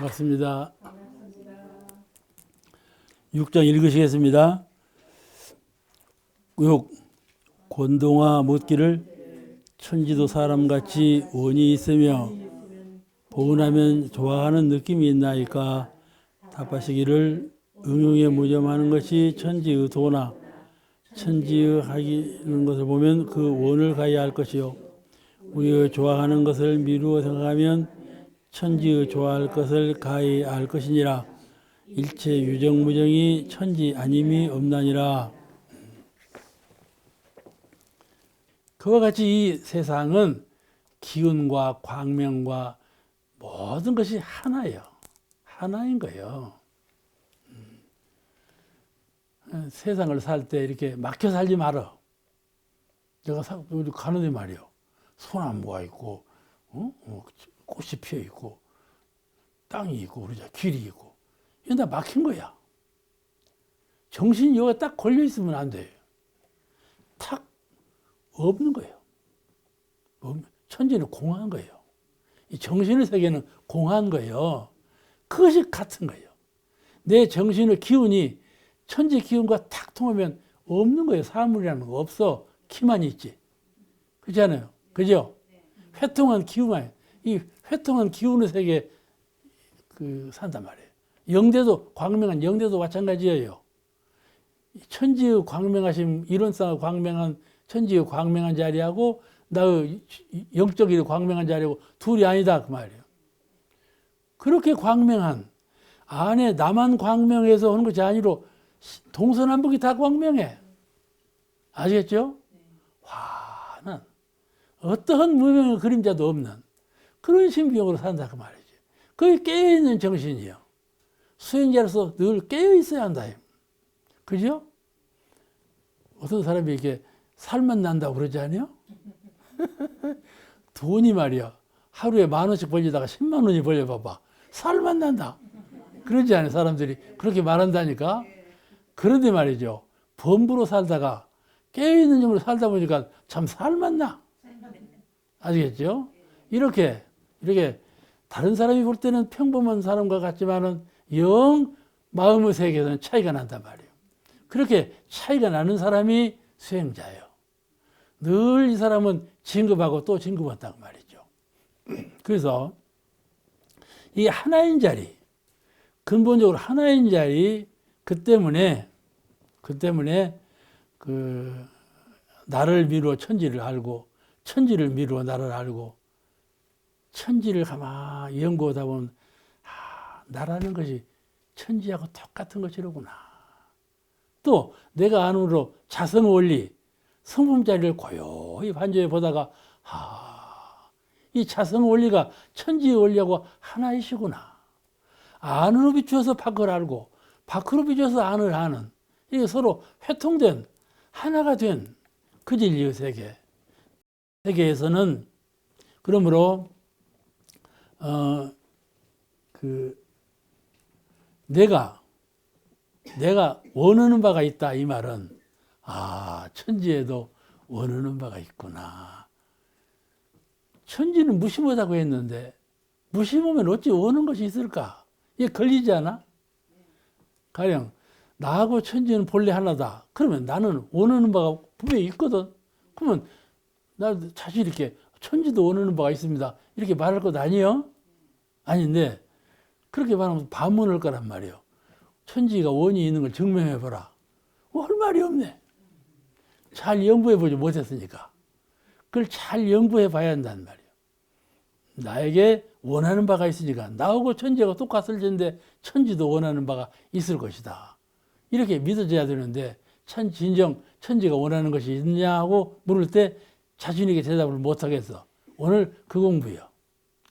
반갑습니다. 6장 읽으시겠습니다. 구욕 권동화 묻기를 천지도 사람같이 원이 있으며 보은하면 좋아하는 느낌이 있나이까. 답하시기를 응용에 무념하는 것이 천지의 도나 천지의 하기는 것을 보면 그 원을 가야 할 것이요, 우리의 좋아하는 것을 미루어 생각하면 천지의 좋아할 것을 가야 할 것이니라. 일체 유정무정이 천지 아님이 없나니라. 그와 같이 이 세상은 기운과 광명과 모든 것이 하나예요. 하나인 거예요. 세상을 살 때 이렇게 막혀 살지 말아. 내가 가는데 말이요, 소나무가 있고, 꽃이 피어 있고, 땅이 있고, 그러자 길이 있고, 이건 다 막힌 거야. 정신이 여기가 딱 걸려 있으면 안 돼요. 탁 없는 거예요. 천지는 공한 거예요. 이 정신의 세계는 공한 거예요. 그것이 같은 거예요. 내 정신의 기운이 천지 기운과 탁 통하면 없는 거예요. 사물이라는 거 없어. 키만 있지. 그렇지 않아요? 그죠? 회통한 기운만, 이 회통한 기운의 세계에 산단 말이에요. 영대도, 광명한 영대도 마찬가지예요. 천지의 광명하심, 이론상의 광명한, 천지의 광명한 자리하고 나의 영적인 광명한 자리하고 둘이 아니다, 그 말이에요. 그렇게 광명한 안에 나만 광명해서 하는 것이 아니로 동서남북이 다 광명해. 아시겠죠? 환한 어떠한 무명의 그림자도 없는 그런 신비형으로 산다, 그 말이지. 그게 깨어있는 정신이요. 수행자로서 늘 깨어있어야 한다. 그죠? 어떤 사람이 이렇게 살만 난다고 그러지 않아요? 돈이 말이야, 하루에 10,000원씩 벌리다가 10만 원이 벌려봐봐. 살만 난다. 그러지 않아요? 사람들이 그렇게 말한다니까. 그런데 말이죠, 범부로 살다가 깨어있는 점으로 살다 보니까 참 살만 나. 아시겠죠? 이렇게 다른 사람이 볼 때는 평범한 사람과 같지만은 영 마음의 세계에서는 차이가 난단 말이에요. 그렇게 차이가 나는 사람이 수행자예요. 늘 이 사람은 진급하고 또 진급한다고 말이죠. 그래서 이 하나인 자리, 근본적으로 하나인 자리, 그 때문에 나를 미루어 천지를 알고, 천지를 미루어 나를 알고, 천지를 가만히 연구하다 보면 나라는 것이 천지하고 똑같은 것이로구나. 또 내가 안으로 자성 원리, 성품 자리를 고요히 반조해 보다가 이 자성 원리가 천지의 원리하고 하나이시구나. 안으로 비추어서 밖을 알고 밖으로 비추어서 안을 아는, 이게 서로 회통된 하나가 된 그 진리의 세계에서는 그러므로 내가 원하는 바가 있다, 이 말은 천지에도 원하는 바가 있구나. 천지는 무심하다고 했는데 무심하면 어찌 원하는 것이 있을까? 이게 걸리지 않아? 가령 나하고 천지는 본래 하나다. 그러면 나는 원하는 바가 분명히 있거든. 그러면 나 자신 있게 천지도 원하는 바가 있습니다, 이렇게 말할 것 아니에요? 아닌데 그렇게 말하면 반문할 거란 말이에요. 천지가 원이 있는 걸 증명해보라. 할 말이 없네. 잘 연구해보지 못했으니까. 그걸 잘 연구해봐야 한다는 말이에요. 나에게 원하는 바가 있으니까 나하고 천지가 똑같을 텐데 천지도 원하는 바가 있을 것이다, 이렇게 믿어져야 되는데, 진정 천지가 원하는 것이 있냐고 물을 때 자신 있게 대답을 못하겠어. 오늘 그 공부예요.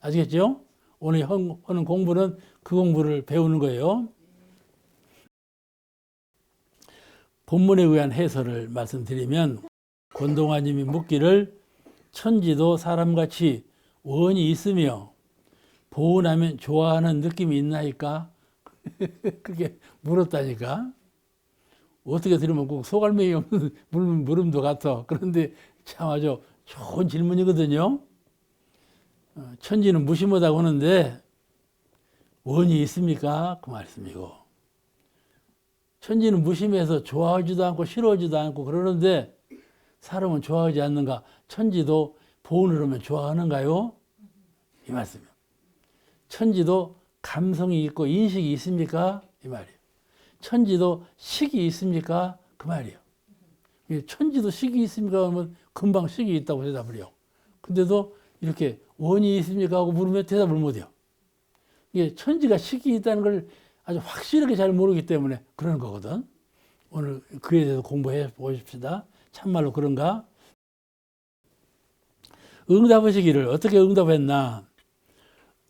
아시겠죠? 오늘 하는 공부는 그 공부를 배우는 거예요. 본문에 의한 해설을 말씀드리면, 권동화님이 묻기를 천지도 사람같이 원이 있으며 보은하면 좋아하는 느낌이 있나이까? 그게 물었다니까. 어떻게 들으면 꼭 소갈매기 없는 물음도 같아. 그런데 참 아주 좋은 질문이거든요. 천지는 무심하다고 하는데 원이 있습니까? 그 말씀이고. 천지는 무심해서 좋아하지도 않고 싫어하지도 않고 그러는데 사람은 좋아하지 않는가? 천지도 보온을 하면 좋아하는가요? 이 말씀이에요. 천지도 감성이 있고 인식이 있습니까? 이 말이에요. 천지도 식이 있습니까? 그 말이에요. 천지도 식이 있습니까? 하면 금방 식이 있다고 대답을 해요. 근데도 이렇게 원이 있습니까? 하고 물으면 대답을 못해요. 이게 천지가 식이 있다는 걸 아주 확실하게 잘 모르기 때문에 그러는 거거든. 오늘 그에 대해서 공부해 보십시다. 참말로 그런가? 응답하시기를 어떻게 응답했나?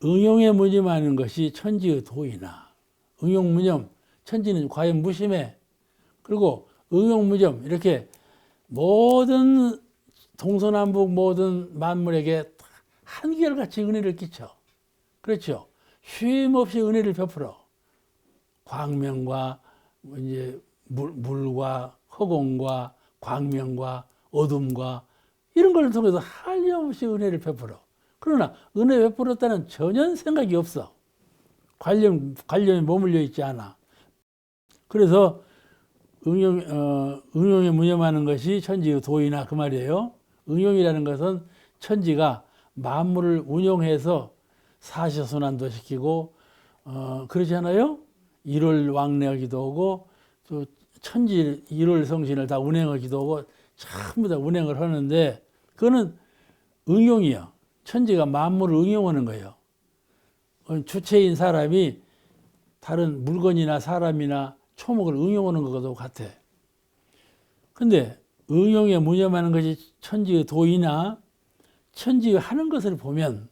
응용에 무념하는 것이 천지의 도이나. 응용무념, 천지는 과연 무심해. 그리고 응용무념, 이렇게 모든 동서남북 모든 만물에게 한결같이 은혜를 끼쳐. 그렇죠. 쉼없이 은혜를 베풀어. 광명과 이제 물과 허공과 광명과 어둠과 이런 걸 통해서 한량없이 은혜를 베풀어. 그러나 은혜 베풀었다는 전혀 생각이 없어. 관념에 머물러 있지 않아. 그래서 응용에 무념하는 것이 천지의 도이나 그 말이에요. 응용이라는 것은 천지가 만물을 운용해서 사시순환도 시키고 그러지 않아요? 일월왕래하기도 하고 또 천지 일월성신을 다 운행하기도 하고 전부 다 운행을 하는데 그거는 응용이요. 천지가 만물을 응용하는 거예요. 주체인 사람이 다른 물건이나 사람이나 초목을 응용하는 것과도 같아. 근데 응용에 무념하는 것이 천지의 도이나 천지의 하는 것을 보면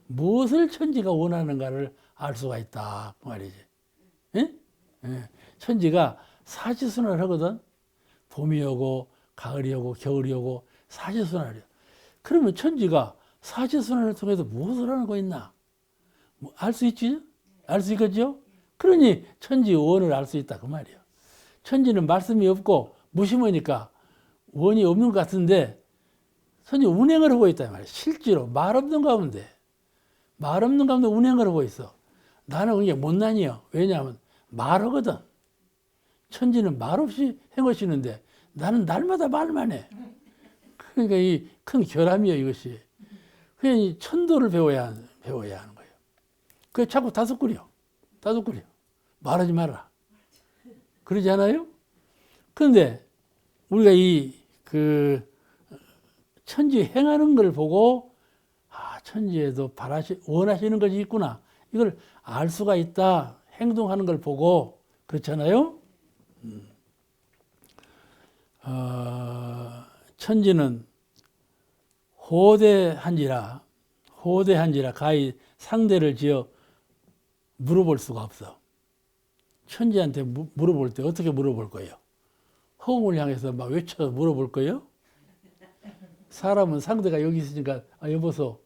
무엇을 천지가 원하는가를 알 수가 있다 그 말이지. 예? 예. 천지가 사시순환을 하거든. 봄이 오고 가을이 오고 겨울이 오고 사시순환을 해요. 그러면 천지가 사시순환을 통해서 무엇을 하는 거 있나? 뭐 알 수 있지? 알 수 있겠죠? 그러니 천지의 원을 알 수 있다 그 말이에요. 천지는 말씀이 없고 무심하니까 원이 없는 것 같은데 천지 운행을 하고 있다 말이에요. 실제로 말 없는 가운데 운행을 하고 있어. 나는 그게 못난이요. 왜냐하면 말하거든. 천지는 말 없이 행하시는데 나는 날마다 말만 해. 그러니까 이 큰 결함이에요, 이것이. 그냥 천도를 배워야 하는 거예요. 그 자꾸 다독거려. 말하지 마라. 그러지 않아요? 그런데 우리가 천지 행하는 걸 보고 천지에도 원하시는 것이 있구나. 이걸 알 수가 있다. 행동하는 걸 보고 그렇잖아요. 천지는 호대한지라 가히 상대를 지어 물어볼 수가 없어. 천지한테 물어볼 때 어떻게 물어볼 거예요? 허공을 향해서 막 외쳐 물어볼 거예요? 사람은 상대가 여기 있으니까 여보소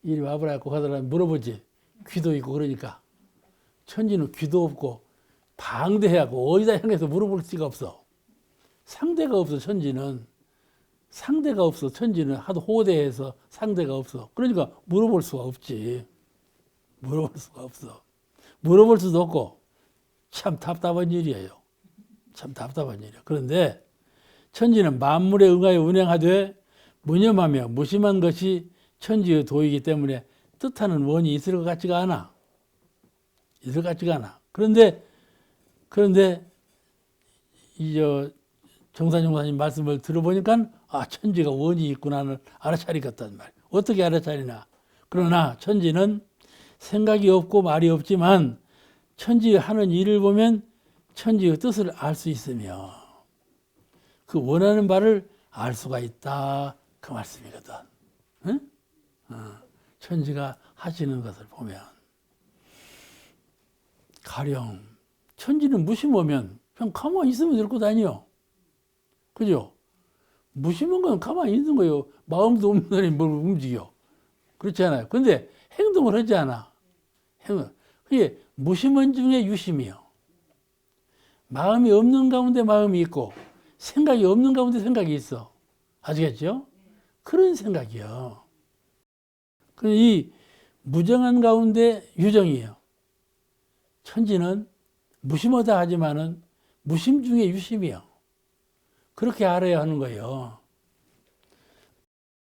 이리 와보라고 하더라 물어보지. 귀도 있고 그러니까. 천지는 귀도 없고 방대하고 어디다 향해서 물어볼 수가 없어. 상대가 없어. 천지는 하도 호대해서 상대가 없어. 그러니까 물어볼 수가 없지. 물어볼 수도 없고 참 답답한 일이에요. 그런데 천지는 만물에 응하여 운행하되 무념하며 무심한 것이 천지의 도이기 때문에 뜻하는 원이 있을 것 같지가 않아. 그런데 정산 용사님 말씀을 들어보니까 천지가 원이 있구나는 알아차리겠다는 말. 어떻게 알아차리나? 그러나 천지는 생각이 없고 말이 없지만 천지의 하는 일을 보면 천지의 뜻을 알 수 있으며 그 원하는 바를 알 수가 있다 그 말씀이거든. 응? 천지가 하시는 것을 보면 가령 천지는 무심하면 그냥 가만히 있으면 될 것 아니요. 그죠? 무심한 건 가만히 있는 거예요. 마음도 없는 사람이 뭘 움직여. 그렇지 않아요. 근데 행동을 하지 않아. 그게 무심한 중에 유심이요. 마음이 없는 가운데 마음이 있고 생각이 없는 가운데 생각이 있어. 아시겠죠? 그런 생각이요. 이 무정한 가운데 유정이에요. 천지는 무심하다 하지만은 무심 중에 유심이요. 그렇게 알아야 하는 거예요.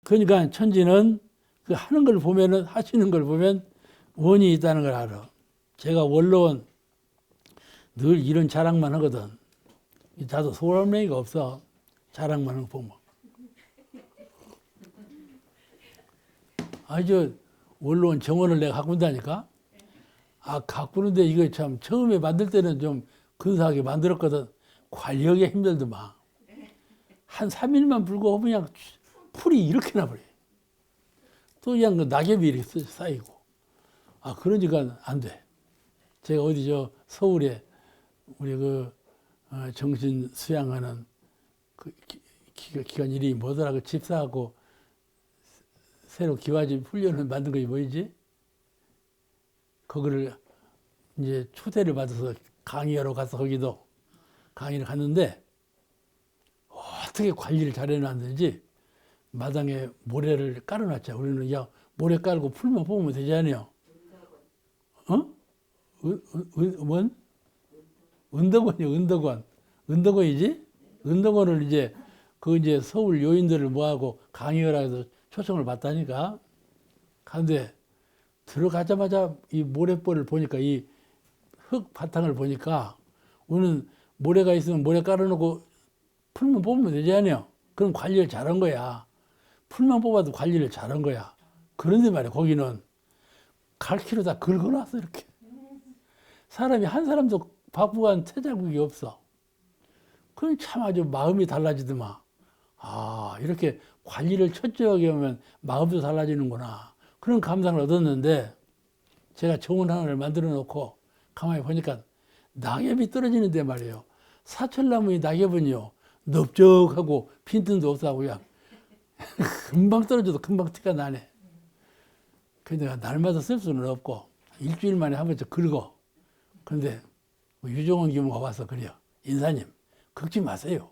그러니까 천지는 그 하는 걸 보면은, 하시는 걸 보면 원이 있다는 걸 알아. 제가 원로원 늘 이런 자랑만 하거든. 나도 소람맹이가 없어. 자랑만 하는 거 보면. 아주 원로원 정원을 내가 가꾼다니까? 가꾸는데 이거 참 처음에 만들 때는 좀 근사하게 만들었거든. 관리하기 힘들더만. 한 3일만 불고 그냥 풀이 이렇게 나버려. 또 그냥 그 낙엽이 이렇게 쌓이고. 그러니까 안 돼. 제가 어디 서울에 우리 정신 수양하는 기관 이름이 뭐더라? 그 집사하고 새로 기와집 훈련을 만든 것이 뭐이지? 거기를 이제 초대를 받아서 강의하러 가서 거기도 강의를 갔는데 어떻게 관리를 잘 해놨는지 마당에 모래를 깔아놨죠. 우리는 그냥 모래 깔고 풀만 뽑으면 되잖아요. 뭔? 은덕원이요, 은덕원. 은덕원이지? 은덕원을 이제 서울 요인들을 모아고 강의를 해서 초청을 받다니까. 그런데 들어가자마자 이 모래벌을 보니까 이 흙 바탕을 보니까 우리는 모래가 있으면 모래 깔아놓고 풀만 뽑으면 되지 않아요? 그럼 관리를 잘한 거야. 풀만 뽑아도 관리를 잘한 거야. 그런데 말이야, 거기는 갈퀴로 다 긁어놨어, 이렇게. 사람이 한 사람도 바쁘한 태자국이 없어. 그럼 참 아주 마음이 달라지더만. 이렇게 관리를 철저하게 하면 마음도 달라지는구나. 그런 감상을 얻었는데, 제가 정원 하나를 만들어 놓고 가만히 보니까 낙엽이 떨어지는데 말이에요. 사철나무의 낙엽은요, 넓적하고 빈틈도 없어 그냥 금방 떨어져도 금방 티가 나네. 그래서 내가 날마다 쓸 수는 없고 일주일 만에 한 번씩 긁어. 그런데 유종원 기모가 와서 그래요. 인사님, 긁지 마세요.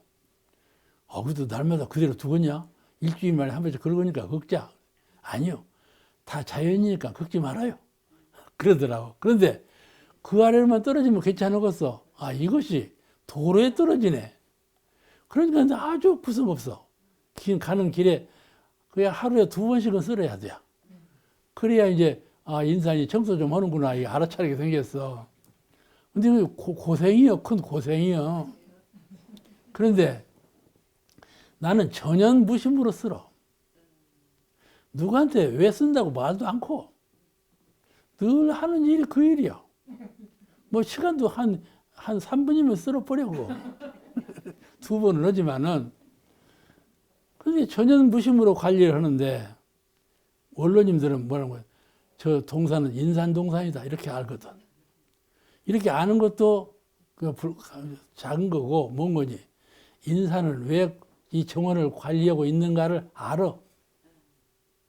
그래도 날마다 그대로 두겠냐? 일주일 만에 한 번씩 긁으니까 긁자. 아니요. 다 자연이니까 긁지 말아요. 그러더라고. 그런데 그 아래로만 떨어지면 괜찮겠어. 이것이 도로에 떨어지네. 그러니까 아주 부스없어. 가는 길에 그냥 하루에 2번씩은 쓸어야 돼. 그래야 이제 인산이 청소 좀 하는구나. 이 알아차리게 생겼어. 근데 고생이요. 큰 고생이요. 그런데 나는 전혀 무심으로 쓸어. 누구한테 왜 쓴다고 말도 않고 늘 하는 일이 그 일이야. 뭐 시간도 한 3분이면 쓸어버리고 2번은 하지만은 근데 전혀 무심으로 관리를 하는데 원로님들은 뭐라고 해요? 저 동산은 인산동산이다 이렇게 알거든. 이렇게 아는 것도 작은 거고 뭔 거지. 인산을 왜 이 정원을 관리하고 있는가를 알아.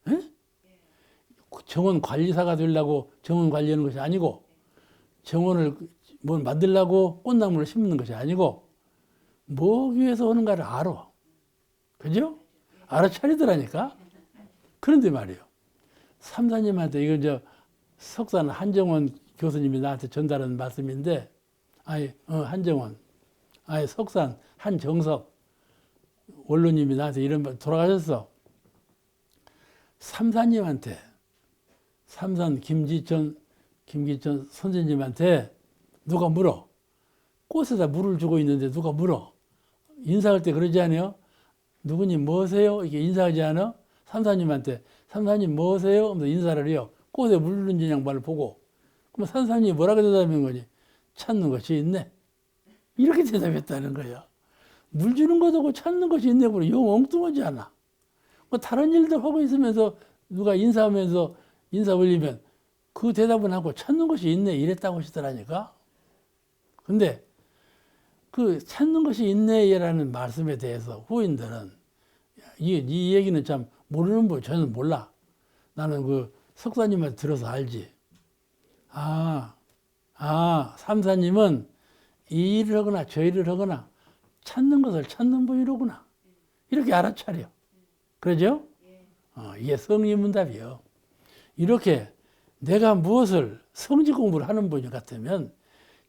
에? 정원 관리사가 되려고 정원 관리하는 것이 아니고 정원을 뭘 만들려고 꽃나무를 심는 것이 아니고 뭐기 위해서 하는가를 알아. 그죠? 알아차리더라니까. 그런데 말이에요. 삼사님한테 이건 석산 한정원 교수님이 나한테 전달한 말씀인데, 한정원, 석산 한정석 원로님이 나한테 이런 말 돌아가셨어. 삼사님한테, 삼산 김기천 선생님한테 누가 물어. 꽃에다 물을 주고 있는데 누가 물어. 인사할 때 그러지 않아요? 누구님 뭐세요? 이렇게 인사하지 않아? 삼사님한테 삼사님 뭐세요? 하면서 인사를 해요. 꽃에 물 주는 양반을 보고. 그럼 삼사님이 뭐라고 대답하는 거니? 찾는 것이 있네. 이렇게 대답했다는 거야. 물 주는 것하고 찾는 것이 있네. 그러고 영 엉뚱하지 않아. 뭐 다른 일도 하고 있으면서 누가 인사하면서 인사 올리면 그 대답은 하고 찾는 것이 있네. 이랬다고 하시더라니까. 근데 그 찾는 것이 있네라는 말씀에 대해서 후인들은 이 얘기는 참 모르는 분 저는 몰라. 나는 그 석사님한테 들어서 알지. 삼사님은 이 일을 하거나 저 일을 하거나 찾는 것을 찾는 분이로구나. 이렇게 알아차려. 그러죠? 이게 성리문답이요. 이렇게 내가 무엇을 성지 공부를 하는 분 같으면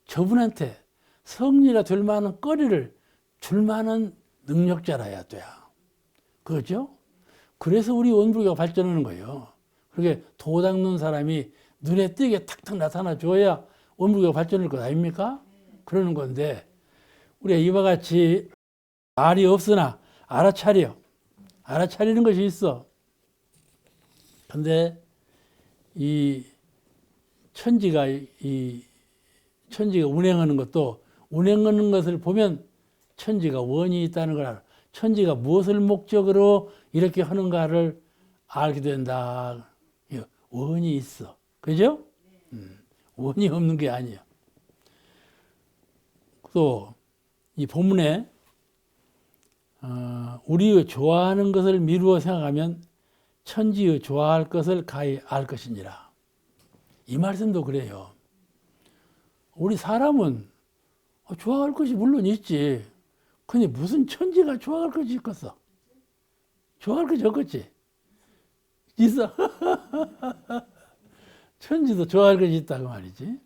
저분한테 성리가 될 만한 거리를 줄 만한 능력자라야 돼요. 그렇죠? 그래서 우리 원불교가 발전하는 거예요. 그렇게 도 닦는 사람이 눈에 띄게 탁탁 나타나 줘야 원불교가 발전할 것 아닙니까? 그러는 건데, 우리가 이와 같이 말이 없으나 알아차려. 알아차리는 것이 있어. 근데 이 천지가 운행하는 것도, 운행하는 것을 보면 천지가 원이 있다는 걸 알아. 천지가 무엇을 목적으로 이렇게 하는가를 알게 된다. 원이 있어. 그죠? 원이 없는 게 아니야. 또 이 본문에 우리의 좋아하는 것을 미루어 생각하면 천지의 좋아할 것을 가히 알 것이니라. 이 말씀도 그래요. 우리 사람은 좋아할 것이 물론 있지. 근데 무슨 천지가 좋아할 것이 있겠어? 좋아할 것이 없겠지? 있어? 천지도 좋아할 것이 있다고 말이지.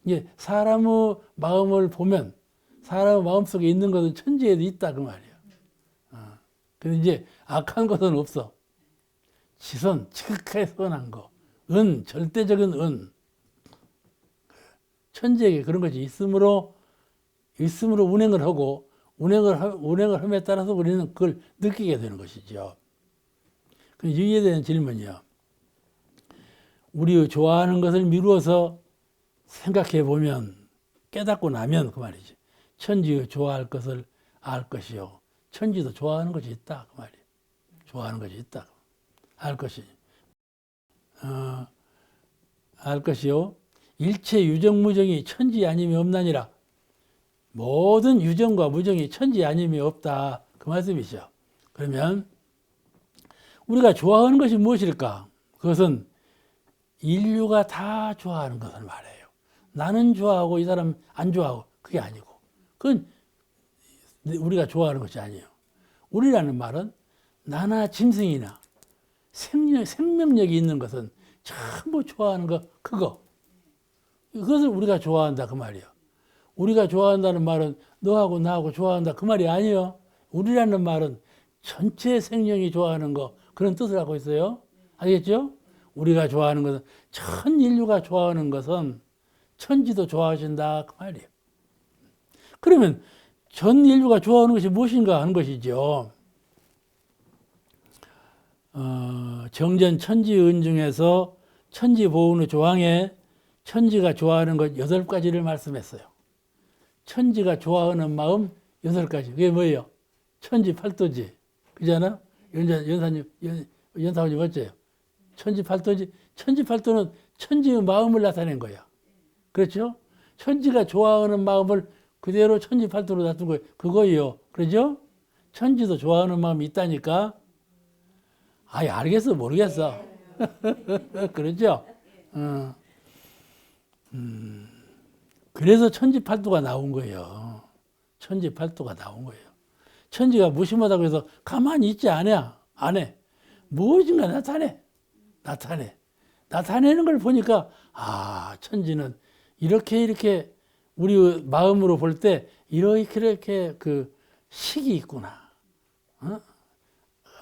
이게 사람의 마음을 보면 사람의 마음속에 있는 것은 천지에도 있다 그 말이야. 근데 이제 악한 것은 없어. 지선, 지극하게 선한 거. 절대적인 천지에게 그런 것이 있으므로 운행을 하고, 운행을 함에 따라서 우리는 그걸 느끼게 되는 것이죠. 여기에 대한 질문이요. 우리 좋아하는 것을 미루어서 생각해 보면, 깨닫고 나면 그 말이지. 천지의 좋아할 것을 알 것이요. 천지도 좋아하는 것이 있다 그 말이에요. 좋아하는 것이 있다. 알 것이. 알 것이요. 일체 유정무정이 천지 아님이 없나니라. 모든 유정과 무정이 천지 아님이 없다. 그 말씀이죠. 그러면 우리가 좋아하는 것이 무엇일까? 그것은 인류가 다 좋아하는 것을 말해요. 나는 좋아하고 이 사람 안 좋아하고 그게 아니고. 그건 우리가 좋아하는 것이 아니에요. 우리라는 말은 나나 짐승이나 생명력이 있는 것은 전부 좋아하는 거, 그것을 우리가 좋아한다 그 말이에요. 우리가 좋아한다는 말은 너하고 나하고 좋아한다 그 말이 아니에요. 우리라는 말은 전체 생명이 좋아하는 거, 그런 뜻을 하고 있어요. 알겠죠? 우리가 좋아하는 것은, 전 인류가 좋아하는 것은 천지도 좋아하신다 그 말이에요. 그러면 전 인류가 좋아하는 것이 무엇인가 하는 것이죠. 정전 천지의 중에서 천지보훈의 조항에 천지가 좋아하는 것 8가지를 말씀했어요. 천지가 좋아하는 마음 8가지. 그게 뭐예요? 천지팔도지. 그잖아? 연사님 어째요? 천지팔도지. 천지팔도는 천지의 마음을 나타낸 거야. 그렇죠? 천지가 좋아하는 마음을 그대로 천지팔도로 놔둔 거예요. 그거예요. 그러죠? 천지도 좋아하는 마음이 있다니까. 아이, 알겠어, 모르겠어. 그렇죠? 그래서 천지팔도가 나온 거예요. 천지팔도가 나온 거예요. 천지가 무심하다고 해서 가만히 있지 않아. 안 해. 무엇인가 나타내. 나타내는 걸 보니까, 천지는 이렇게 우리 마음으로 볼 때 이렇게 그 식이 있구나.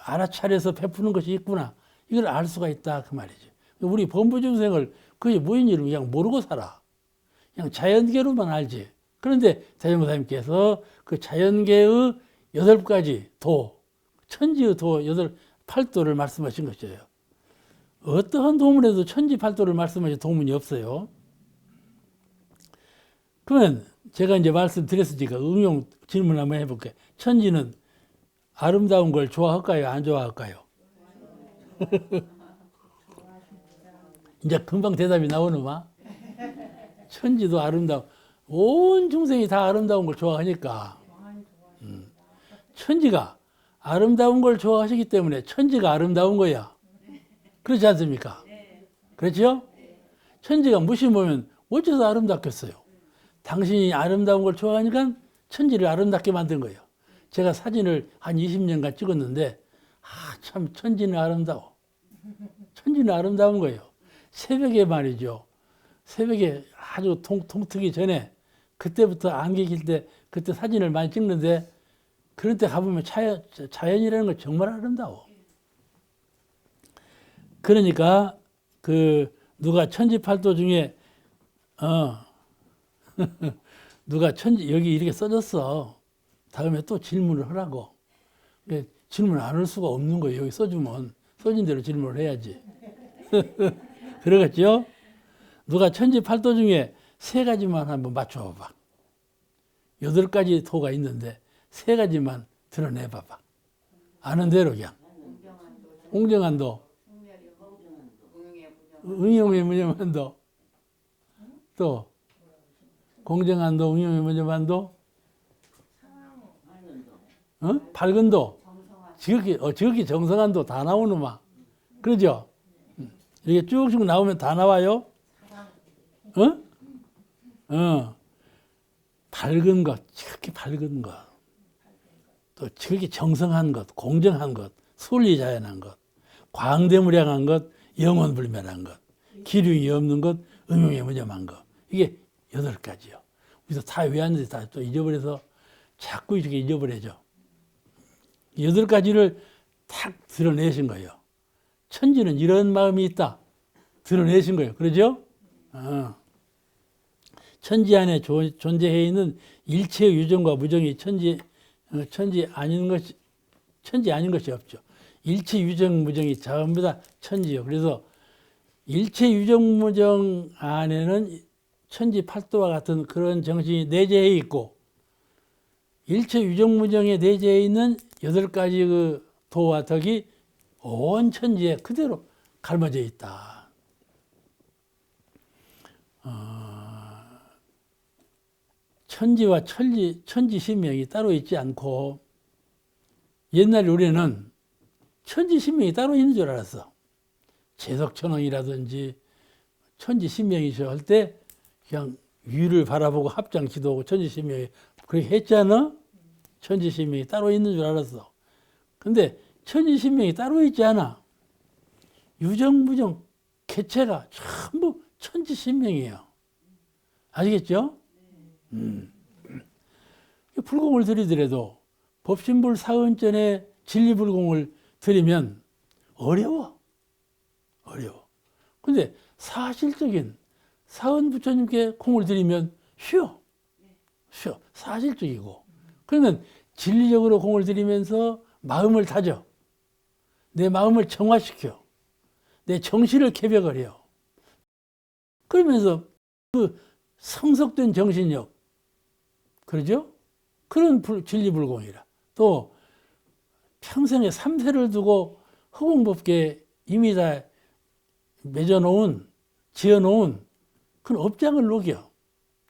알아차려서 베푸는 것이 있구나. 이걸 알 수가 있다 그 말이죠. 우리 범부중생을 그게 뭐인지를 그냥 모르고 살아. 그냥 자연계로만 알지. 그런데 대전보사님께서 그 자연계의 8가지 도, 천지의 도 8도를 말씀하신 것이에요. 어떠한 도문에도 천지팔도를 말씀하신 도문이 없어요. 그러면 제가 이제 말씀드렸으니까 응용 질문 한번 해볼게요. 천지는 아름다운 걸 좋아할까요? 안 좋아할까요? 이제 금방 대답이 나오는마. 천지도 아름다워. 온 중생이 다 아름다운 걸 좋아하니까. 천지가 아름다운 걸 좋아하시기 때문에 천지가 아름다운 거야. 그렇지 않습니까? 그렇죠? 천지가 무심하면 어째서 아름답겠어요? 당신이 아름다운 걸 좋아하니까 천지를 아름답게 만든 거예요. 제가 사진을 한 20년간 찍었는데, 참 천지는 아름다워. 천지는 아름다운 거예요. 새벽에 말이죠. 새벽에 아주 동트기 전에 그때부터 안개 낄 때 그때 사진을 많이 찍는데 그런 때 가보면 자연이라는 건 정말 아름다워. 그러니까 그 누가 천지팔도 중에 누가 여기 이렇게 써졌어. 다음에 또 질문을 하라고. 질문 안 할 수가 없는 거예요. 여기 써주면 써진 대로 질문을 해야지. 그러겠죠? 누가 천지팔도 중에 세 가지만 한번 맞춰봐봐. 8가지 도가 있는데 세 가지만 드러내봐봐. 아는 대로 그냥. 공정한도, 응용의 무념한도, 또 공정한도, 응용의 무념한도, 밝은도, 지극히 정성한도 다 나오는 막. 그러죠? 이렇게 쭉쭉 나오면 다 나와요. 밝은 것, 지극히 밝은 것, 또 지극히 정성한 것, 공정한 것, 순리자연한 것, 광대무량한 것, 영원불멸한 것, 기륭이 없는 것, 응용이 무념한 것. 이게 8가지요. 우리도 다 외웠는데 다 또 잊어버려서 자꾸 이렇게 잊어버려져. 8가지를 탁 드러내신 거예요. 천지는 이런 마음이 있다. 드러내신 거예요. 그러죠? 천지 안에 존재해 있는 일체의 유정과 무정이 천지 아닌 것이 없죠. 일체 유정 무정이 전부 다 천지요. 그래서 일체 유정 무정 안에는 천지팔도와 같은 그런 정신이 내재해 있고, 일체 유정 무정에 내재해 있는 8가지 그 도와 덕이 온 천지에 그대로 갈라져 있다. 천지와 천지신명이 따로 있지 않고, 옛날에 우리는 천지신명이 따로 있는 줄 알았어. 재석천왕이라든지 천지신명이셔 할 때 그냥 위를 바라보고 합장 기도하고 천지신명이 그렇게 했잖아. 천지신명이 따로 있는 줄 알았어. 근데 천지신명이 따로 있지 않아. 유정무정 개체가 전부 천지신명이에요. 아시겠죠? 불공을 드리더라도 법신불 사은전에 진리불공을 드리면 어려워. 근데 사실적인 사은 부처님께 공을 드리면 쉬워. 사실적이고. 그러면 진리적으로 공을 드리면서 마음을 다져. 내 마음을 정화시켜. 내 정신을 개벽을 해요. 그러면서 그 성숙된 정신력, 그러죠? 그런 진리불공이라. 또 평생에 3세를 두고 허공법계 이미 다 맺어놓은, 지어놓은 그런 업장을 녹여.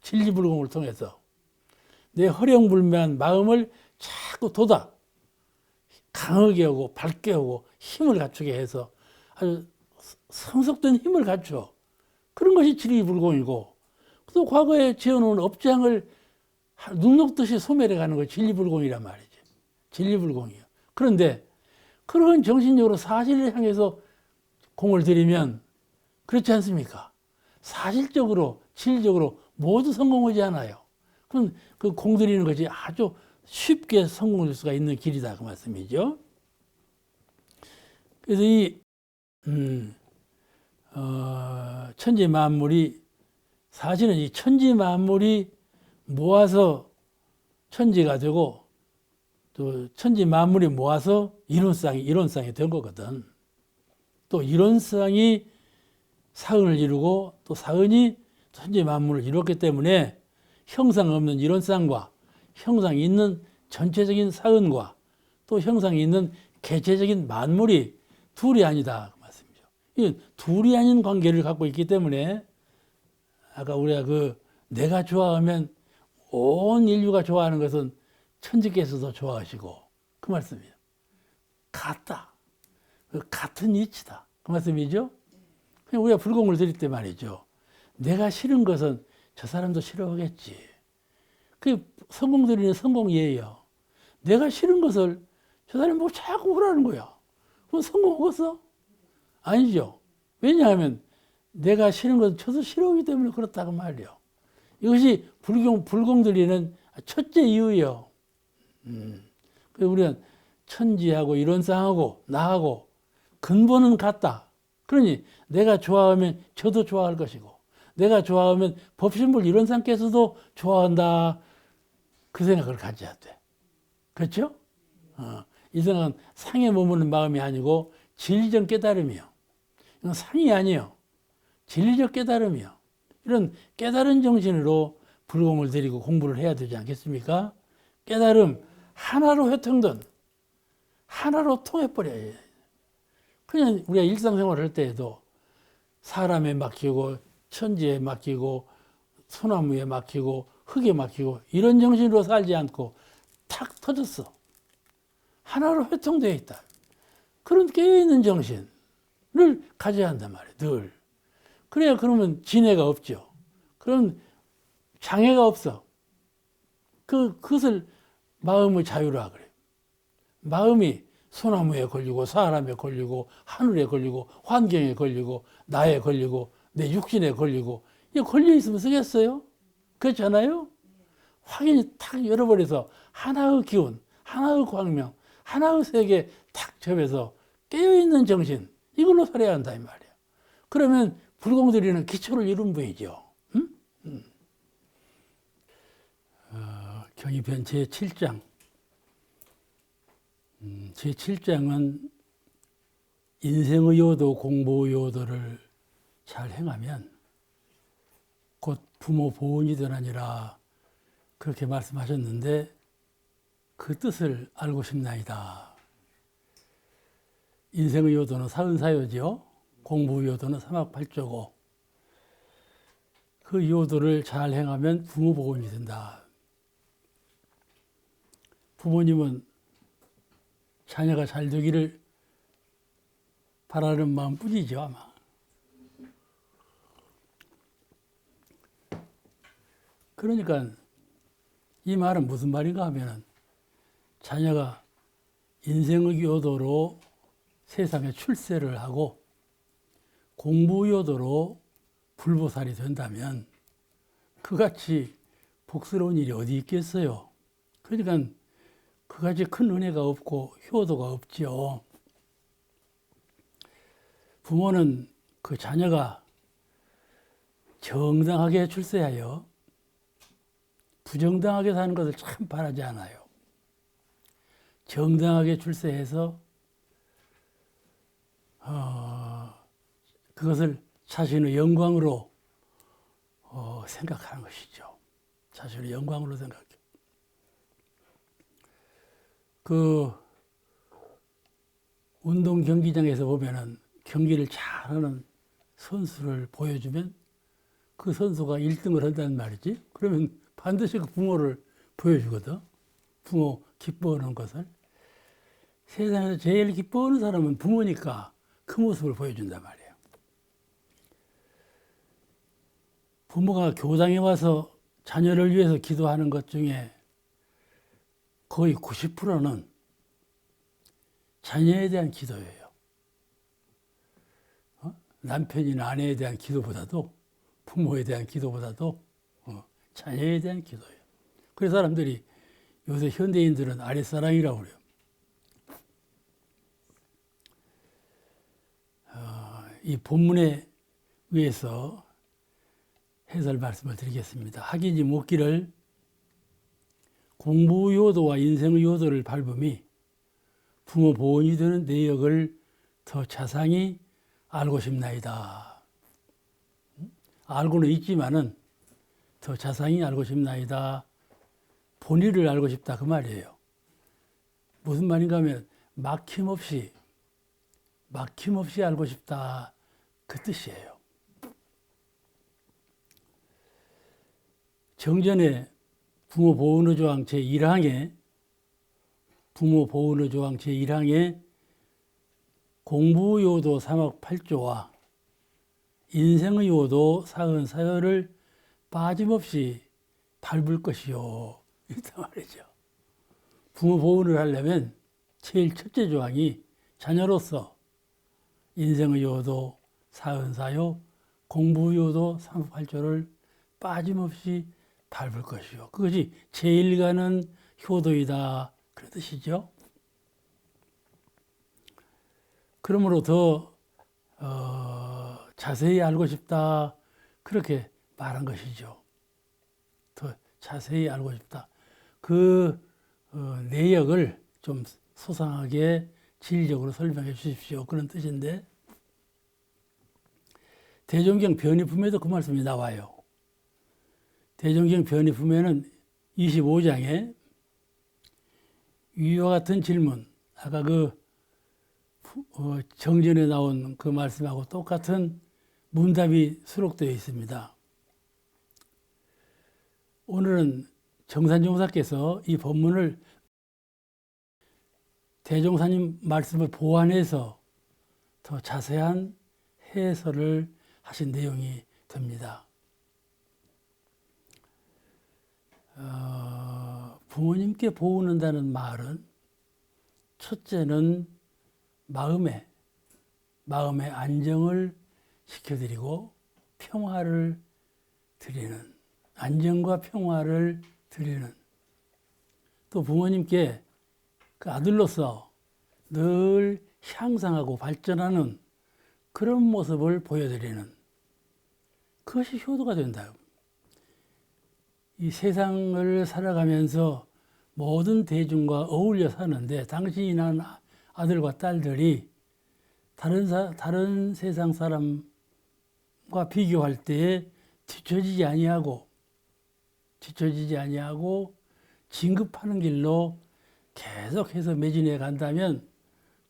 진리불공을 통해서. 내 허령불매한 마음을 자꾸 돋아. 강하게 하고 밝게 하고 힘을 갖추게 해서 아주 성숙된 힘을 갖춰. 그런 것이 진리불공이고, 또 과거에 지어놓은 업장을 눈 녹듯이 소멸해가는 것이 진리불공이란 말이지. 진리불공이요. 그런데 그런 정신적으로 사실을 향해서 공을 들이면 그렇지 않습니까? 사실적으로, 진리적으로 모두 성공하지 않아요. 그럼 그 공 들이는 것이 아주 쉽게 성공할 수가 있는 길이다. 그 말씀이죠. 그래서 이 천지 만물이, 사실은 이 천지 만물이 모아서 천지가 되고, 또 천지 만물이 모아서 이론상이 된 거거든. 또 이론상이 사은을 이루고, 또 사은이 천지 만물을 이뤘기 때문에 형상 없는 이론상과 형상이 있는 전체적인 사은과 또 형상이 있는 개체적인 만물이 둘이 아니다. 그 말씀이죠. 이 둘이 아닌 관계를 갖고 있기 때문에, 아까 우리가 내가 좋아하면 온 인류가 좋아하는 것은 천지께서도 좋아하시고, 그 말씀이에요. 같다. 같은 이치다. 그 말씀이죠. 그냥 우리가 불공을 드릴 때 말이죠. 내가 싫은 것은 저 사람도 싫어하겠지. 그게 성공 드리는 성공이에요. 내가 싫은 것을 저 사람이 뭐 자꾸 하라는 거야. 그럼 성공하겠어? 아니죠. 왜냐하면 내가 싫은 것은 저도 싫어하기 때문에 그렇다고 말이요. 이것이 불공들이는 첫째 이유예요. 그래서 우리가 천지하고 이론상하고 나하고 근본은 같다. 그러니 내가 좋아하면 저도 좋아할 것이고, 내가 좋아하면 법신불 이론상께서도 좋아한다. 그 생각을 가져야 돼. 그렇죠? 이 생각은 상에 머무는 마음이 아니고 진리적 깨달음이요. 이건 상이 아니에요. 진리적 깨달음이요. 이런 깨달은 정신으로 불공을 들이고 공부를 해야 되지 않겠습니까? 깨달음 하나로 회통된, 하나로 통해버려야 해요. 그냥 우리가 일상생활 할 때에도 사람에 맡기고 천지에 맡기고 소나무에 맡기고 흙에 맡기고 이런 정신으로 살지 않고 탁 터졌어. 하나로 회통되어 있다. 그런 깨어있는 정신을 가져야 한단 말이에요. 늘. 그래야 그러면 진해가 없죠. 그럼 장애가 없어. 그것을 마음의 자유라 그래요. 마음이 소나무에 걸리고 사람에 걸리고 하늘에 걸리고 환경에 걸리고 나에 걸리고 내 육신에 걸리고 이게 걸려 있으면 쓰겠어요? 그렇잖아요? 확연히 탁 열어버려서 하나의 기운, 하나의 광명, 하나의 세계 탁 접해서 깨어있는 정신 이걸로 살아야 한다 이 말이에요. 그러면 불공들이는 기초를 이룬 분이죠. 경의편 제7장 제7장은 인생의 요도, 공부 요도를 잘 행하면 곧 부모 보은이 되나니라 그렇게 말씀하셨는데 그 뜻을 알고 싶나이다. 인생의 요도는 44요죠. 공부 요도는 3학8조고 그 요도를 잘 행하면 부모 보은이 된다. 부모님은 자녀가 잘 되기를 바라는 마음뿐이죠 아마. 그러니까 이 말은 무슨 말인가 하면은 자녀가 인생의 요도로 세상에 출세를 하고 공부 요도로 불보살이 된다면 그같이 복스러운 일이 어디 있겠어요. 그러니까 그같이 큰 은혜가 없고 효도가 없죠. 부모는 그 자녀가 정당하게 출세하여 부정당하게 사는 것을 참 바라지 않아요. 정당하게 출세해서 그것을 자신의 영광으로 생각하는 것이죠. 자신의 영광으로 생각해요. 그 운동 경기장에서 보면은 경기를 잘하는 선수를 보여주면 그 선수가 1등을 한다는 말이지. 그러면 반드시 그 부모를 보여주거든. 부모 기뻐하는 것을. 세상에서 제일 기뻐하는 사람은 부모니까 그 모습을 보여준단 말이에요. 부모가 교당에 와서 자녀를 위해서 기도하는 것 중에 거의 90%는 자녀에 대한 기도예요. 남편이나 아내에 대한 기도보다도 부모에 대한 기도보다도 자녀에 대한 기도예요. 그래서 사람들이 요새 현대인들은 아랫사랑이라고 그래요. 이 본문에 의해서 해설 말씀을 드리겠습니다. 학인지 묻기를 공부 요도와 인생의 요도를 밟음이 부모 보온이 되는 내역을 더 자상히 알고 싶나이다. 알고는 있지만은 더 자상히 알고 싶나이다. 본의를 알고 싶다 그 말이에요. 무슨 말인가 하면 막힘없이 알고 싶다 그 뜻이에요. 정전에 부모 보호의 조항 제1항에 공부 요도 3학 8조와 인생의 요도 44요를 빠짐없이 밟을 것이요. 이렇단 말이죠. 부모 보호를 하려면 제일 첫째 조항이 자녀로서 인생의 요도 44요, 공부 요도 3학 8조를 빠짐없이 밟을 것이요. 그것이 제일 가는 효도이다. 그런 뜻이죠. 그러므로 더 자세히 알고 싶다. 그렇게 말한 것이죠. 더 자세히 알고 싶다. 그 내역을 좀 소상하게 질적으로 설명해 주십시오. 그런 뜻인데 대종경 변의품에도 그 말씀이 나와요. 대종경 변의품에는 25장에 위와 같은 질문, 아까 그 정전에 나온 그 말씀하고 똑같은 문답이 수록되어 있습니다. 오늘은 정산종사께서 이 본문을 대종사님 말씀을 보완해서 더 자세한 해설을 하신 내용이 됩니다. 부모님께 보은한다는 말은 첫째는 마음의 안정을 시켜드리고 평화를 드리는, 안정과 평화를 드리는, 또 부모님께 그 아들로서 늘 향상하고 발전하는 그런 모습을 보여드리는, 그것이 효도가 된다. 이 세상을 살아가면서 모든 대중과 어울려 사는데 당신이 낳은 아들과 딸들이 다른 세상 사람과 비교할 때에 뒤처지지 아니하고 진급하는 길로 계속해서 매진해 간다면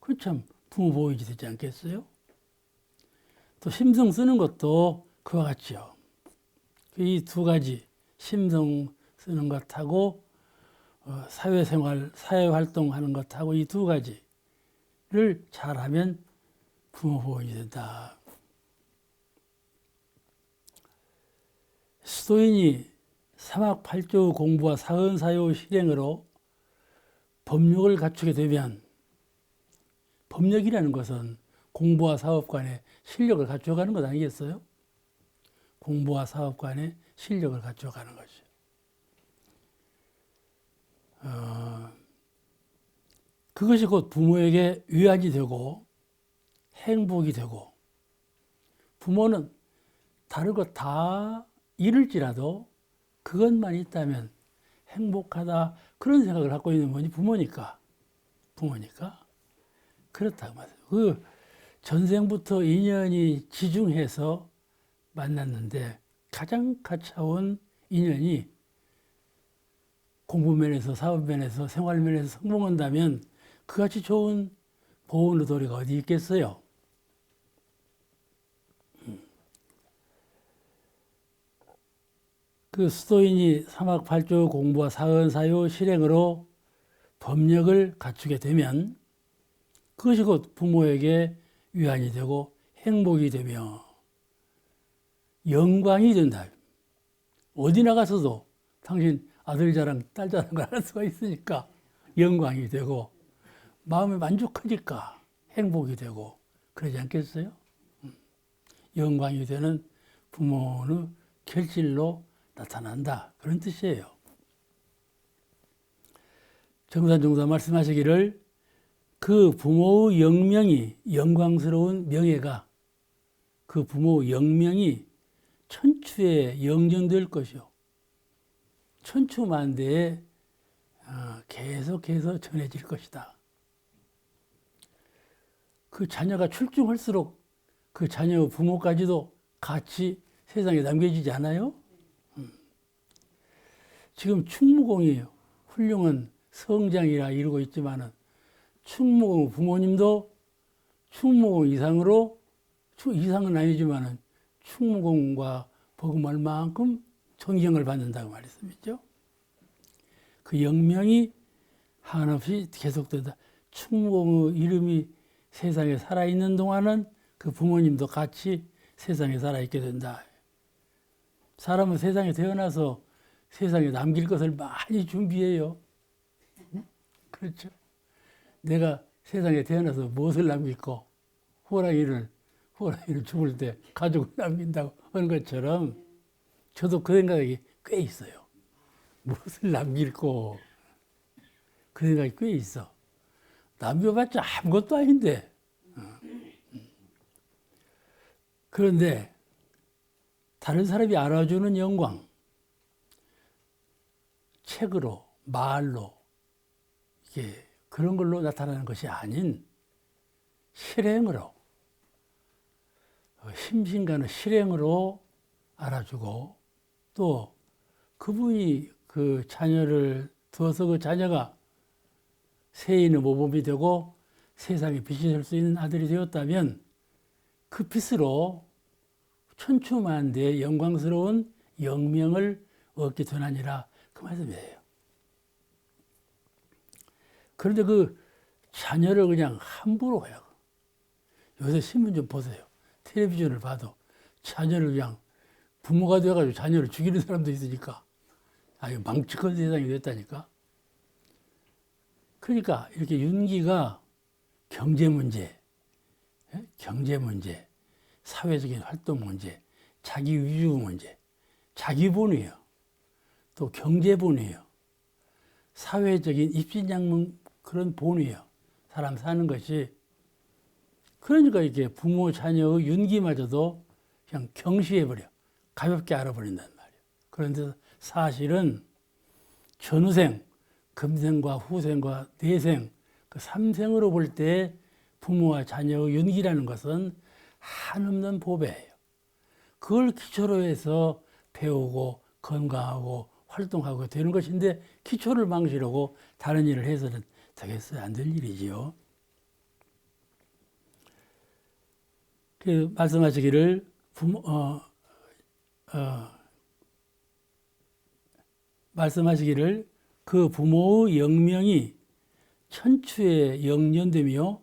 그건 참 부모 보호이 되지 않겠어요? 또 심성 쓰는 것도 그와 같죠. 이 두 가지, 심성 쓰는 것하고 사회생활, 사회활동하는 것하고 이 두 가지를 잘하면 부모 보호이 된다. 수도인이 삼학팔조 공부와 사언사요 실행으로 법력을 갖추게 되면, 법력이라는 것은 공부와 사업 간의 실력을 갖춰가는 것 아니겠어요? 공부와 사업 간의 실력을 갖춰가는 것이죠. 그것이 곧 부모에게 위안이 되고 행복이 되고, 부모는 다른 것 다 잃을지라도 그것만 있다면 행복하다, 그런 생각을 갖고 있는 분이 부모니까 그렇다고 말해요. 그 전생부터 인연이 지중해서 만났는데 가장 가까운 인연이 공부면에서 사업면에서 생활면에서 성공한다면 그같이 좋은 보호의 도리가 어디 있겠어요? 그 수도인이 삼학팔조 공부와 사언사요 실행으로 법력을 갖추게 되면 그것이 곧 부모에게 위안이 되고 행복이 되며 영광이 된다. 어디 나가서도 당신 아들 자랑, 딸 자랑을 할 수가 있으니까 영광이 되고 마음이 만족하니까 행복이 되고 그러지 않겠어요? 영광이 되는 부모는 결실로 나타난다. 그런 뜻이에요. 정산종사 말씀하시기를 그 부모의 영명이, 영광스러운 명예가 그 부모의 영명이 천추에 영전될 것이요. 천추만대에 계속해서 전해질 것이다. 그 자녀가 출중할수록 그 자녀 부모까지도 같이 세상에 남겨지지 않아요? 지금 충무공이 훌륭한 성장이라 이루고 있지만은 충무공 부모님도 충무공 이상으로, 이상은 아니지만은 충무공과 복음할 만큼 존경을 받는다고 말했습니다. 그 영명이 한없이 계속된다. 충무공의 이름이 세상에 살아있는 동안은 그 부모님도 같이 세상에 살아있게 된다. 사람은 세상에 태어나서 세상에 남길 것을 많이 준비해요. 그렇죠? 내가 세상에 태어나서 무엇을 남길고 호랑이를 죽을 때 가족을 남긴다고 하는 것처럼 저도 그 생각이 꽤 있어요. 무엇을 남길고 그 생각이 꽤 있어. 남겨봤자 아무것도 아닌데. 그런데 다른 사람이 알아주는 영광, 책으로, 말로, 이게 그런 걸로 나타나는 것이 아닌 실행으로, 심신과는 실행으로 알아주고, 또 그분이 그 자녀를 두어서 그 자녀가 세인의 모범이 되고 세상에 빛이 될 수 있는 아들이 되었다면 그 빛으로 천추만대의 영광스러운 영명을 얻게 되나니라, 그 말씀이에요. 그런데 그 자녀를 그냥 함부로 해요. 요새 신문 좀 보세요. 텔레비전을 봐도 자녀를 그냥 부모가 되어가지고 자녀를 죽이는 사람도 있으니까 아유 망측한 세상이 됐다니까. 그러니까 이렇게 윤기가 경제 문제, 사회적인 활동 문제, 자기 위주 문제, 자기본이에요. 또 경제본이에요. 사회적인 입신양문 그런 본이에요. 사람 사는 것이. 그러니까 이게 부모 자녀의 윤기마저도 그냥 경시해버려. 가볍게 알아버린단 말이에요. 그런데 사실은 전후생, 금생과 후생과 내생, 그 삼생으로 볼 때 부모와 자녀의 윤기라는 것은 한없는 보배예요. 그걸 기초로 해서 배우고 건강하고 활동하고 되는 것인데 기초를 망치려고 다른 일을 해서는 되겠어요? 안 될 일이지요. 그 말씀하시기를 말씀하시기를 그 부모의 영명이 천추에 영련되며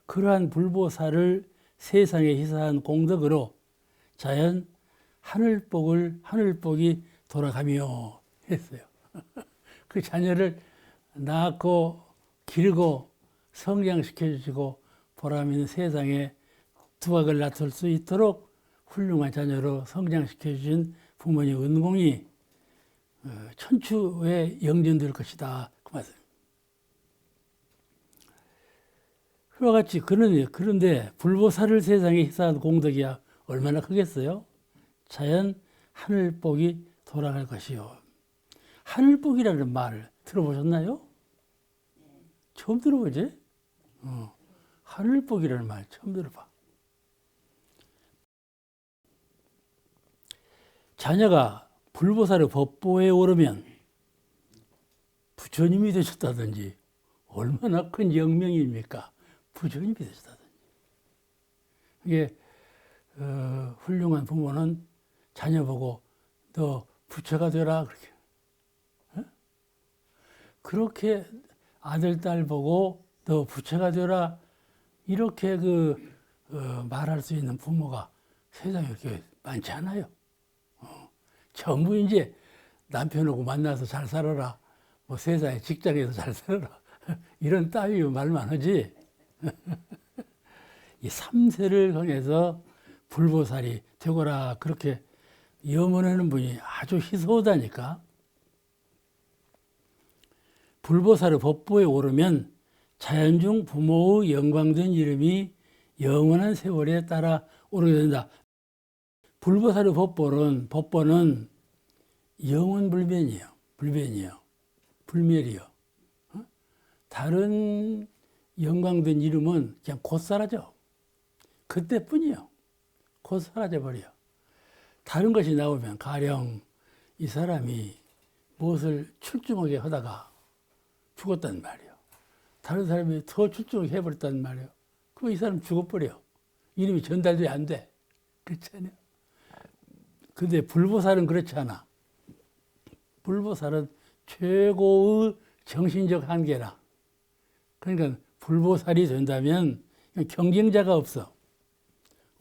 그러한 불보살을 세상에 희사한 공덕으로 자연 하늘복이 돌아가며 했어요. 그 자녀를 낳고 기르고 성장시켜 주시고 보람 있는 세상에 두각을 나설 수 있도록 훌륭한 자녀로 성장시켜 주신 부모님 은공이 천추에 영전될 것이다, 그 말씀. 그와 같이 그런데 불보살을 세상에 희사한 공덕이야 얼마나 크겠어요? 자연 하늘복이 돌아갈 것이요. 하늘복이라는 말을 들어보셨나요? 처음 들어보지? 하늘복이라는 말 처음 들어봐. 자녀가 불보살의 법보에 오르면 부처님이 되셨다든지 얼마나 큰 영명입니까? 부처님이 되셨다든지. 이게 훌륭한 부모는 자녀 보고 너 부처가 되라 그렇게. 그렇게 아들 딸 보고 너 부처가 되라 이렇게 말할 수 있는 부모가 세상에 그렇게 많지 않아요. 전부 이제 남편하고 만나서 잘 살아라, 뭐 세상에 직장에서 잘 살아라 이런 따위 말만 하지. 이 3세를 통해서 불보살이 되거라 그렇게 염원하는 분이 아주 희소하다니까. 불보살의 법보에 오르면 자연중 부모의 영광된 이름이 영원한 세월에 따라 오르게 된다. 불보살의 법보는 영원불변이에요. 불멸이요. 다른 영광된 이름은 그냥 곧 사라져. 그때뿐이요. 곧 사라져버려. 다른 것이 나오면 가령 이 사람이 무엇을 출중하게 하다가 죽었단 말이에요. 다른 사람이 더 출중하게 해버렸단 말이에요. 그럼 이 사람 죽어버려. 이름이 전달이 안 돼. 그렇잖아요. 근데 불보살은 그렇지 않아. 불보살은 최고의 정신적 한계라. 그러니까 불보살이 된다면 경쟁자가 없어.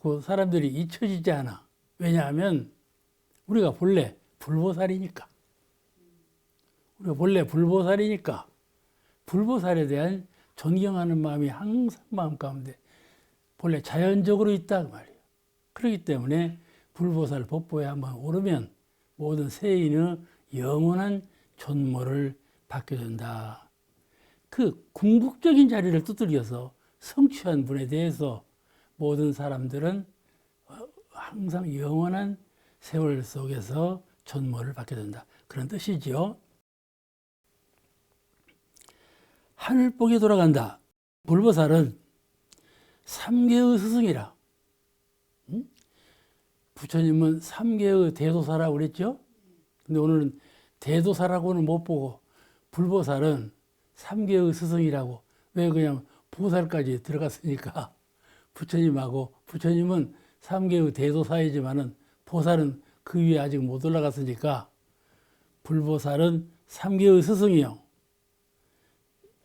그 사람들이 잊혀지지 않아. 왜냐하면 우리가 본래 불보살이니까. 불보살에 대한 존경하는 마음이 항상 마음 가운데 본래 자연적으로 있다 그 말이에요. 그렇기 때문에 불보살 법보에 한번 오르면 모든 세인의 영원한 존모를 받게 된다. 그 궁극적인 자리를 두들겨서 성취한 분에 대해서 모든 사람들은 항상 영원한 세월 속에서 존모를 받게 된다. 그런 뜻이지요. 하늘복이 돌아간다. 불보살은 삼계의 스승이라. 부처님은 삼계의 대도사라고 그랬죠. 근데 오늘은 대도사라고는 못 보고 불보살은 삼계의 스승이라고. 왜 그냥 보살까지 들어갔으니까 부처님하고, 부처님은 삼계의 대도사이지만은 보살은 그 위에 아직 못 올라갔으니까 불보살은 삼계의 스승이요.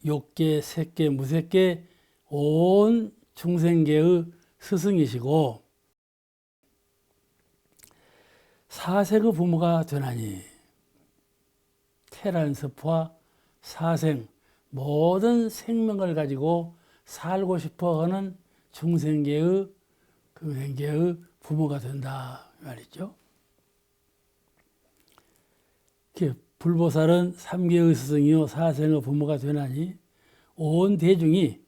욕계, 색계, 무색계 온 중생계의 스승이시고 사색의 부모가 되나니 태란스포와 사생 모든 생명을 가지고 살고 싶어 하는 중생계의 근생계의 부모가 된다 말이죠. 불보살은 삼계의 스승이요 사생의 부모가 되나니 온 대중이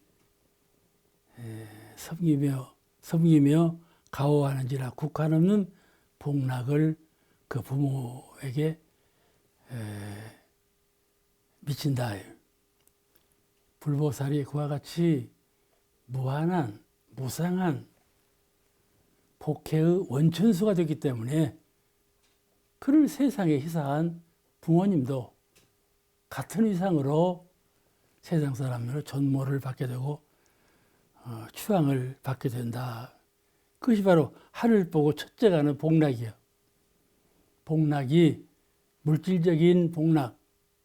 섬기며 가호하는지라 국한 없는 복락을 그 부모에게 미친다. 불보살이 그와 같이 무한한 무상한 복혜의 원천수가 됐기 때문에 그를 세상에 희사한 부모님도 같은 위상으로 세상 사람으로 존모를 받게 되고 추앙을 받게 된다. 그것이 바로 하늘 보고 첫째 가는 복락이에요. 복락이 물질적인 복락,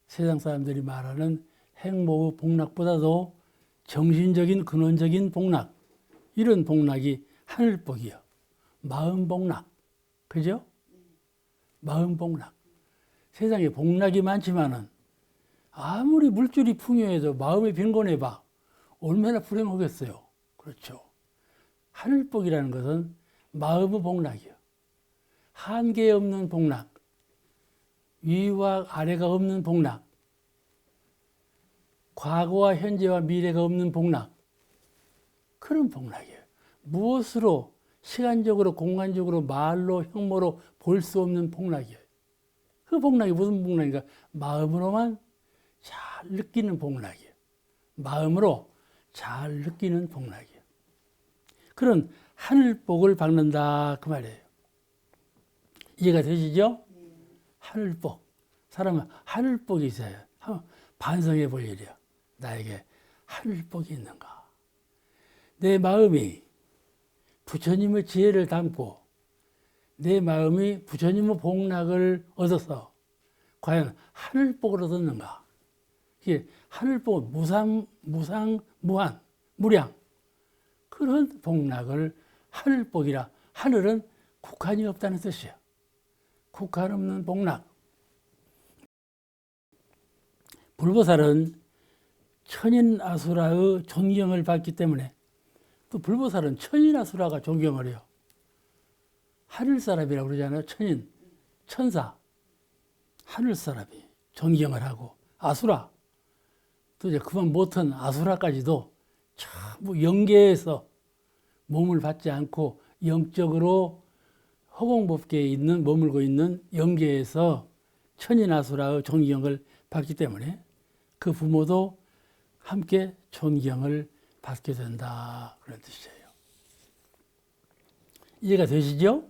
세상 사람들이 말하는 행복의 복락보다도 정신적인 근원적인 복락, 이런 복락이 하늘복이요. 마음 복락, 그죠? 마음 복락. 세상에 복락이 많지만은 아무리 물질이 풍요해도 마음이 빈곤해봐 얼마나 불행하겠어요. 그렇죠. 하늘복이라는 것은 마음의 복락이요. 한계 없는 복락, 위와 아래가 없는 복락, 과거와 현재와 미래가 없는 복락, 그런 복락이에요. 무엇으로 시간적으로 공간적으로 말로 형모로 볼 수 없는 복락이에요. 그 복락이 무슨 복락인가? 마음으로만 잘 느끼는 복락이에요. 마음으로 잘 느끼는 복락이에요. 그런 하늘복을 받는다 그 말이에요. 이해가 되시죠? 하늘복. 사람은 하늘복이 있어요. 한번 반성해 볼 일이야. 나에게 하늘복이 있는가? 내 마음이 부처님의 지혜를 담고 내 마음이 부처님의 복락을 얻어서 과연 하늘복을 얻었는가? 이게 하늘복은 무상, 무한, 무량. 그런 복락을 하늘복이라. 하늘은 국한이 없다는 뜻이야. 국한 없는 복락. 불보살은 천인 아수라의 존경을 받기 때문에 또 불보살은 천인 아수라가 존경을 해요. 하늘 사람이라고 그러잖아요. 천인, 천사, 하늘 사람이 존경을 하고 아수라, 또 이제 그만 못한 아수라까지도 전부 영계에서 몸을 받지 않고 영적으로 허공법계에 있는 머물고 있는 영계에서 천인 아수라의 존경을 받기 때문에 그 부모도 함께 존경을 받게 된다 그런 뜻이에요. 이해가 되시죠?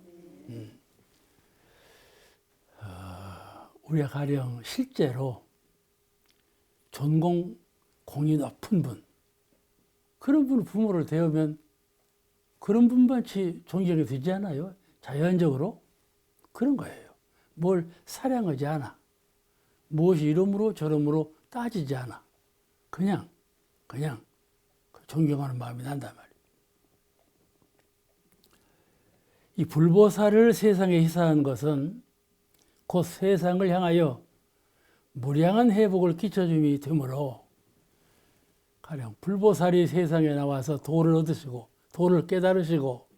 우리가 가령 실제로 공이 높은 분, 그런 분을 부모를 대하면 그런 분만치 존경이 되지 않아요? 자연적으로 그런 거예요. 뭘 사량하지 않아. 무엇이 이름으로 저름으로 따지지 않아. 그냥 존경하는 마음이 난단 말이에요. 이 불보살을 세상에 희사한 것은 곧 세상을 향하여 무량한 회복을 끼쳐줌이 되므로 가령 불보살이 세상에 나와서 도를 얻으시고 도를 깨달으시고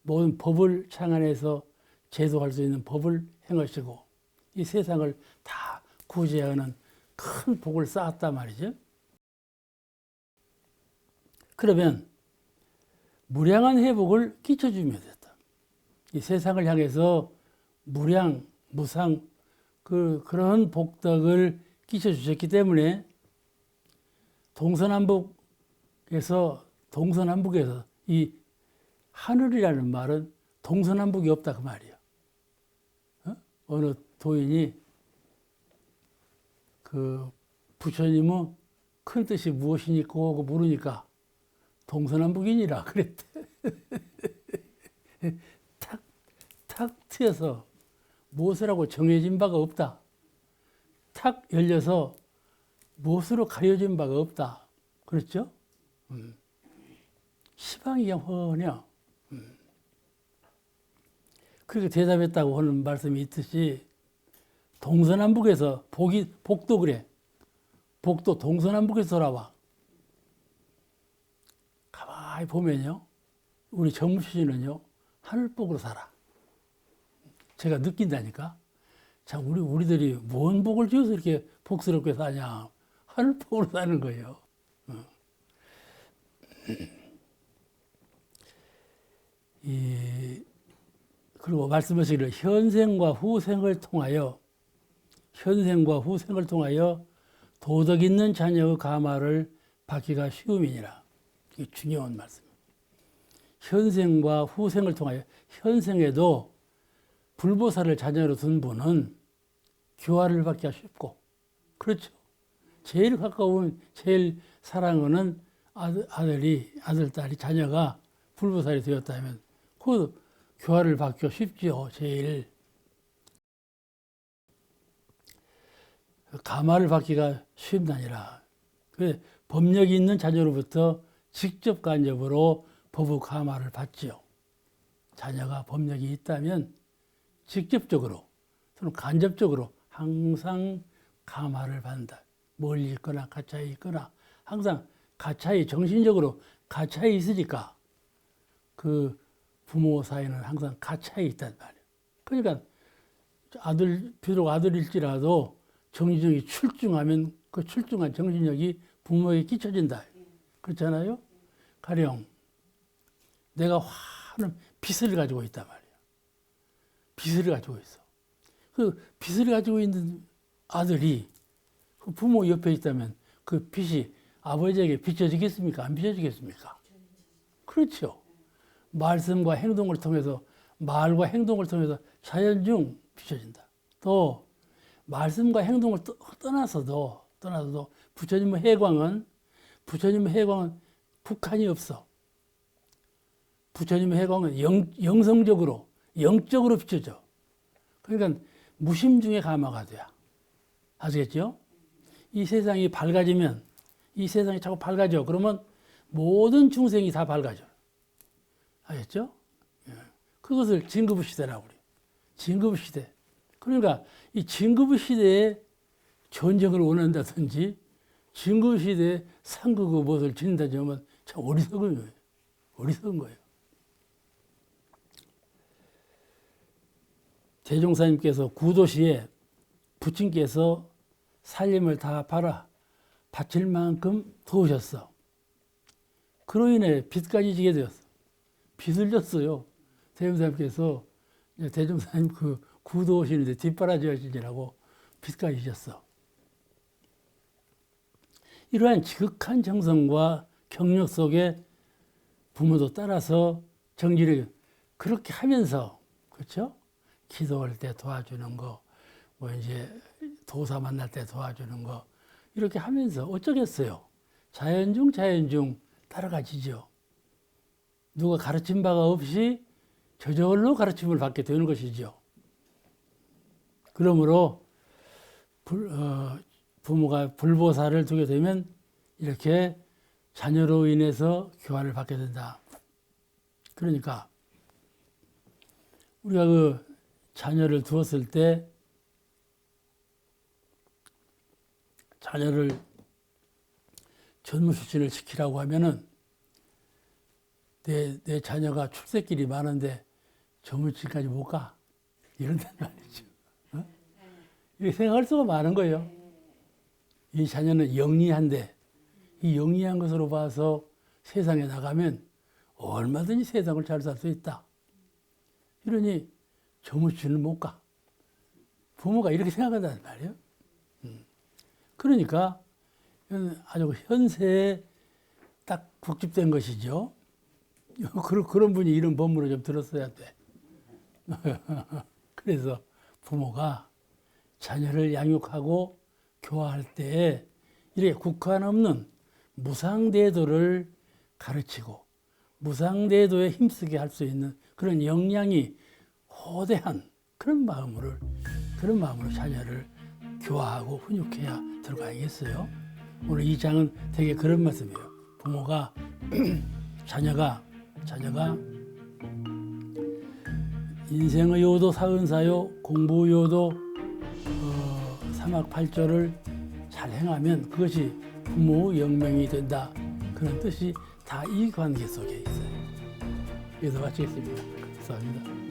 모든 법을 창안해서 제도할 수 있는 법을 행하시고 이 세상을 다 구제하는 큰 복을 쌓았단 말이죠. 그러면 무량한 회복을 끼쳐주면 됐다. 이 세상을 향해서 무량, 무상 그런 복덕을 끼쳐주셨기 때문에 동서남북에서 이 하늘이라는 말은 동서남북이 없다 그 말이에요. 어느 도인이 그 부처님은 큰 뜻이 무엇이니까 하고 물으니까 동서남북이니라 그랬대. 탁 트여서 무엇이라고 정해진 바가 없다. 탁 열려서 무엇으로 가려진 바가 없다. 그렇죠? 시방이 그냥 훤해요. 그렇게 대답했다고 하는 말씀이 있듯이 동서남북에서 복도 그래. 복도 동서남북에서 돌아와. 가만히 보면요. 우리 정무시인은요. 하늘복으로 살아. 제가 느낀다니까. 참 우리들이 뭔 복을 지어서 이렇게 복스럽게 사냐. 하늘복으로 사는 거예요. 그리고 말씀하시기를 현생과 후생을 통하여 도덕 있는 자녀의 가마를 받기가 쉬움이니라. 이게 중요한 말씀입니다. 현생과 후생을 통하여 현생에도 불보살을 자녀로 둔 분은 교화를 받기가 쉽고 그렇죠. 제일 가까운 제일 사랑하는 아들, 딸이 자녀가 불보살이 되었다면 그 교화를 받기가 쉽지요. 제일 가마를 받기가 쉽다니라. 그 법력이 있는 자녀로부터 직접 간접으로 법의 가마를 받지요. 자녀가 법력이 있다면 직접적으로 또는 간접적으로 항상 가마를 받는다. 멀리 있거나 가차에 있거나 항상 가차에 정신적으로 가차에 있으니까 그 부모 사이는 항상 가차에 있단 말이에요. 그러니까 비록 아들일지라도 정신력이 출중하면 그 출중한 정신력이 부모에게 끼쳐진다. 그렇잖아요? 가령 내가 화는 빚을 가지고 있단 말이에요. 빚을 가지고 있어. 그 빚을 가지고 있는 아들이 그 부모 옆에 있다면 그 빚이 아버지에게 빚어지겠습니까? 안 빚어지겠습니까? 그렇죠. 말과 행동을 통해서 자연중 빚어진다. 또 말씀과 행동을 떠나서도 부처님의 해광은 국한이 없어. 부처님의 해광은 영성적으로 영적으로 비춰져. 그러니까 무심중에 가마가 돼요. 아시겠죠? 이 세상이 밝아지면 이 세상이 자꾸 밝아져. 그러면 모든 중생이 다 밝아져. 알겠죠? 그것을 진급시대라고 그래요. 진급시대. 그러니까 이 진급시대에 전쟁을 원한다든지 진급시대에 상극의 무엇을 지닌다든지 하면 참 어리석은 거예요. 어리석은 거예요. 대종사님께서 구도시에 부친께서 살림을 다 바칠 만큼 도우셨어. 그로 인해 빚까지 지게 되었어. 빚을 졌어요. 대종사님께서 대종사님 그 구도시는데 뒷바라지 하시느라고 빚까지 졌어. 이러한 지극한 정성과 경력 속에 부모도 따라서 정진을 그렇게 하면서 그렇죠? 기도할 때 도와주는 거, 뭐 이제 도사 만날 때 도와주는 거 이렇게 하면서 어쩌겠어요. 자연중 따라가지죠. 누가 가르친 바가 없이 저절로 가르침을 받게 되는 것이죠. 그러므로 부모가 불보살을 두게 되면 이렇게 자녀로 인해서 교화를 받게 된다. 그러니까 우리가 그 자녀를 두었을 때 자녀를 전무수신을 시키라고 하면은 내 자녀가 출세길이 많은데 전무수신까지 못 가. 이런단 말이죠. 어? 이렇게 생각할 수가 많은 거예요. 이 자녀는 영리한데 이 영리한 것으로 봐서 세상에 나가면 얼마든지 세상을 잘 살 수 있다. 이러니 정우치는 못 가. 부모가 이렇게 생각한단 말이에요. 그러니까 아주 현세에 딱 국집된 것이죠. 그런 분이 이런 법문을 좀 들었어야 돼. 그래서 부모가 자녀를 양육하고 교화할 때 이렇게 국한 없는 무상대도를 가르치고 무상대도에 힘쓰게 할 수 있는 그런 역량이 호대한 그런 마음으로 자녀를 교화하고 훈육해야 들어가야겠어요. 오늘 이 장은 되게 그런 말씀이에요. 부모가 자녀가 인생의 요도 사은사요 공부요도 삼학팔조를 잘 행하면 그것이 부모의 영명이 된다. 그런 뜻이 다 이 관계 속에 있어요. 여기서 마치겠습니다. 감사합니다.